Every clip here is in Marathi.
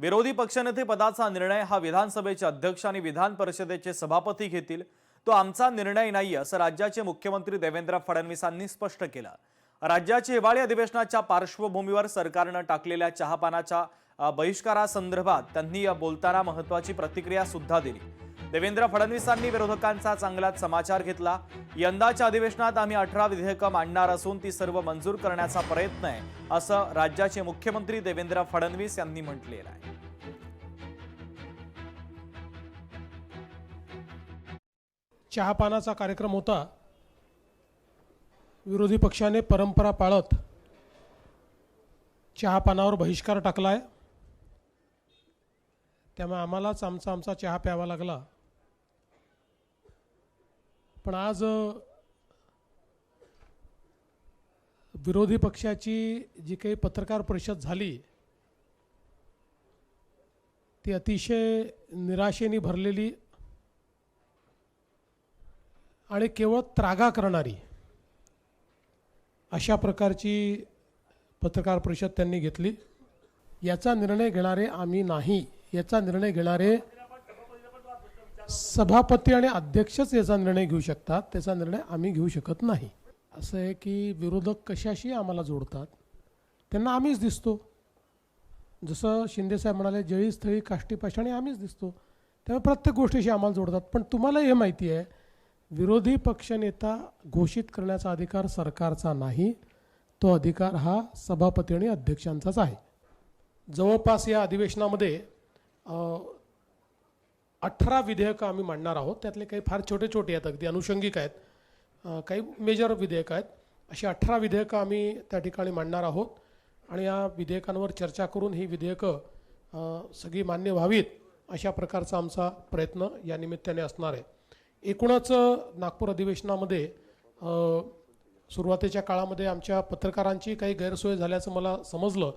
विरोधी पक्षनेते पदाचा निर्णय हा विधानसभेचे अध्यक्ष आणि विधान परिषदेचे सभापती घेतील। तो आमचा निर्णय नाही असं राज्याचे मुख्यमंत्री देवेंद्र फडणवीसांनी स्पष्ट केलं। राज्याच्या हिवाळी अधिवेशनाच्या पार्श्वभूमीवर सरकारने टाकलेल्या चहापानाच्या बहिष्कारासंदर्भात त्यांनी बोलताना महत्त्वाची प्रतिक्रिया सुद्धा दिली। देवेंद्र फडणवीसांनी विरोधकांचा चांगलाच समाचार घेतला। यंदाच्या अधिवेशनात आम्ही 18 विधेयकं मांडणार असून ती सर्व मंजूर करण्याचा प्रयत्न आहे असं राज्याचे मुख्यमंत्री देवेंद्र फडणवीस यांनी म्हटलेलं आहे। चहापानाचा कार्यक्रम होता। विरोधी पक्षाने परंपरा पाळत चहापानावर बहिष्कार टाकलाय, त्यामुळे आम्हालाच आमचा चहा प्यावा लागला। पण आज विरोधी पक्षाची जी काही पत्रकार परिषद झाली ती अतिशय निराशेने भरलेली आणि केवळ त्रागा करणारी अशा प्रकारची पत्रकार परिषद त्यांनी घेतली। याचा निर्णय घेणारे आम्ही नाही, याचा निर्णय घेणारे सभापती आणि अध्यक्षच याचा निर्णय घेऊ शकतात, त्याचा निर्णय आम्ही घेऊ शकत नाही। असं आहे की विरोधक कशाशी आम्हाला जोडतात, त्यांना आम्हीच दिसतो। जसं शिंदे साहेब म्हणाले, जळी स्थळी काष्टी पाषाणी आम्हीच दिसतो, त्यामुळे प्रत्येक गोष्टीशी आम्हाला जोडतात। पण तुम्हाला हे माहिती आहे, विरोधी पक्षनेता घोषित करण्याचा अधिकार सरकारचा नाही, तो अधिकार हा सभापती आणि अध्यक्षांचाच आहे। जवळपास या अधिवेशनामध्ये 18 विधेयकं आम्ही मांडणार आहोत। त्यातले काही फार छोटे छोटे आहेत, अगदी अनुषंगिक आहेत, काही मेजर विधेयकं आहेत। अशी 18 विधेयकं आम्ही त्या ठिकाणी मांडणार आहोत आणि या विधेयकांवर चर्चा करून ही विधेयकं सगळी मान्य व्हावीत अशा प्रकारचा आमचा प्रयत्न या निमित्ताने असणार आहे। एकूणच नागपूर अधिवेशनामध्ये सुरुवातीच्या काळामध्ये आमच्या पत्रकारांची काही गैरसोय झाल्याचं मला समजलं,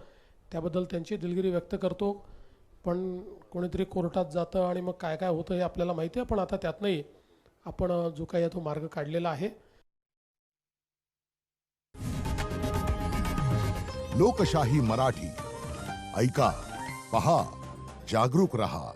त्याबद्दल त्यांची दिलगिरी व्यक्त करतो। पण कोणीतरी कोर्टात जातं आणि मग काय काय होतं हे आपल्याला माहिती आहे, पण आता त्यातनंही आपण जो काही तो मार्ग काढलेला आहे। लोकशाही मराठी ऐका, पहा, जागरूक रहा।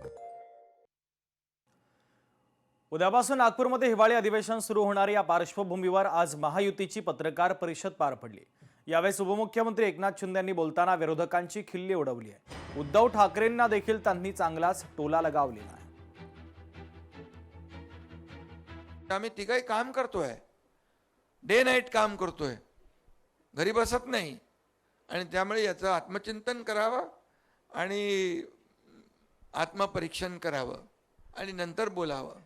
उद्यापासून नागपूरमध्ये हिवाळी अधिवेशन सुरू होणार या पार्श्वभूमीवर आज महायुतीची पत्रकार परिषद पार पडली। यावेळी उपमुख्यमंत्री एकनाथ शिंदे यांनी बोलताना विरोधकांची खिल्ली उडवली आहे। उद्धव ठाकरेंना देखील त्यांनी चांगलाच टोला लगावलेला आहे। आम्ही तिघही काम करतोय, डे नाईट काम करतोय, घरी बसत नाही, आणि त्यामुळे याचं आत्मचिंतन करावं आणि आत्मपरीक्षण करावं आणि नंतर बोलावं।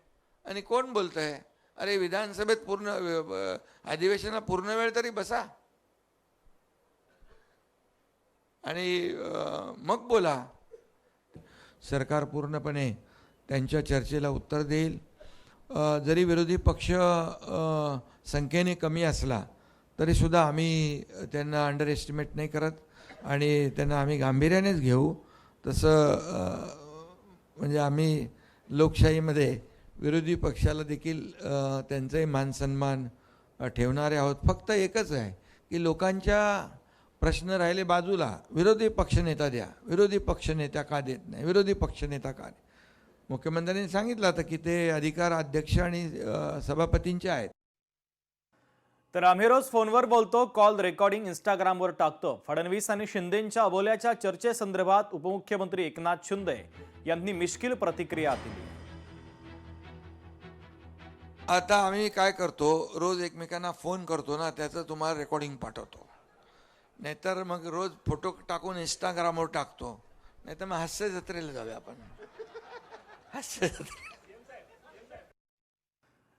आणि कोण बोलतंय? अरे विधानसभेत पूर्ण अधिवेशनाला पूर्ण वेळ तरी बसा आणि मग बोला। सरकार पूर्णपणे त्यांच्या चर्चेला उत्तर देईल। जरी विरोधी पक्ष संख्येने कमी असला तरी सुद्धा आम्ही त्यांना अंडर एस्टिमेट नाही करत आणि त्यांना आम्ही गांभीर्यानेच घेऊ। तसं म्हणजे आम्ही लोकशाहीमध्ये विरोधी पक्षाला देखील त्यांचाही मान सन्मान ठेवणारे आहोत। फक्त एकच आहे की लोकांच्या प्रश्न राहिले बाजूला, विरोधी पक्षनेता द्या, विरोधी पक्षनेता का देत नाही, विरोधी पक्षनेता का नाही? मुख्यमंत्र्यांनी सांगितलं होतं की ते अधिकार अध्यक्ष आणि सभापतींचे आहेत। तर आम्ही रोज फोनवर बोलतो, कॉल रेकॉर्डिंग इंस्टाग्रामवर टाकतो। फडणवीस आणि शिंदेंच्या अबोल्याच्या चर्चेसंदर्भात उपमुख्यमंत्री एकनाथ शिंदे यांनी मिश्किल प्रतिक्रिया दिली। आता आम्ही काय करतो, रोज एकमेकांना फोन करतो ना, त्याचं तुम्हाला रेकॉर्डिंग पाठवतो, नाहीतर मग रोज फोटो टाकून इंस्टाग्रामवर टाकतो, नाहीतर मग हास्य जत्रेला जाऊया आपण, हास्य जत्रेला।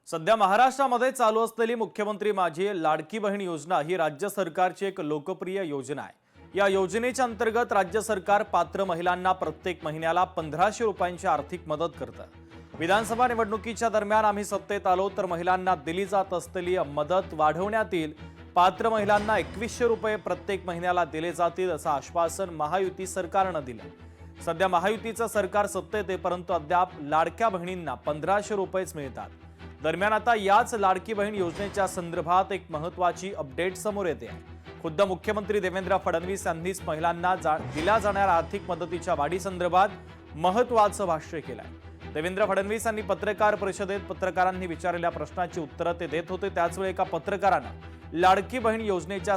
सध्या महाराष्ट्रामध्ये चालू असलेली मुख्यमंत्री माझी लाडकी बहीण योजना ही राज्य सरकारची एक लोकप्रिय योजना आहे। या योजनेच्या अंतर्गत राज्य सरकार पात्र महिलांना प्रत्येक महिन्याला 1500 रुपयांची आर्थिक मदत करतं। विधानसभा निवडणुकीच्या दरम्यान आम्ही सत्तेत आलो तर महिलांना दिली जात असलेली मदत वाढवण्यात येईल। पात्र महिलांना 2100 रुपये प्रत्येक महिन्याला दिले जातील असं आश्वासन महायुती सरकारनं दिलं। सध्या महायुतीचं सरकार सत्तेत आहे, परंतु अद्याप लाडक्या बहिणींना 1500 रुपयेच मिळतात। दरम्यान आता याच लाडकी बहीण योजनेच्या संदर्भात एक महत्त्वाची अपडेट समोर येते आहे। खुद्द मुख्यमंत्री देवेंद्र फडणवीस यांनीच महिलांना दिल्या जाणाऱ्या आर्थिक मदतीच्या वाढीसंदर्भात महत्त्वाचं भाष्य केलंय। देवेंद्र फडणवीस यांनी पत्रकार परिषदेत पत्रकारांनी विचारलेल्या प्रश्नाची उत्तरं ते देत होते। त्याचवेळी एका पत्रकारानं लाडकी बहीण योजनेच्या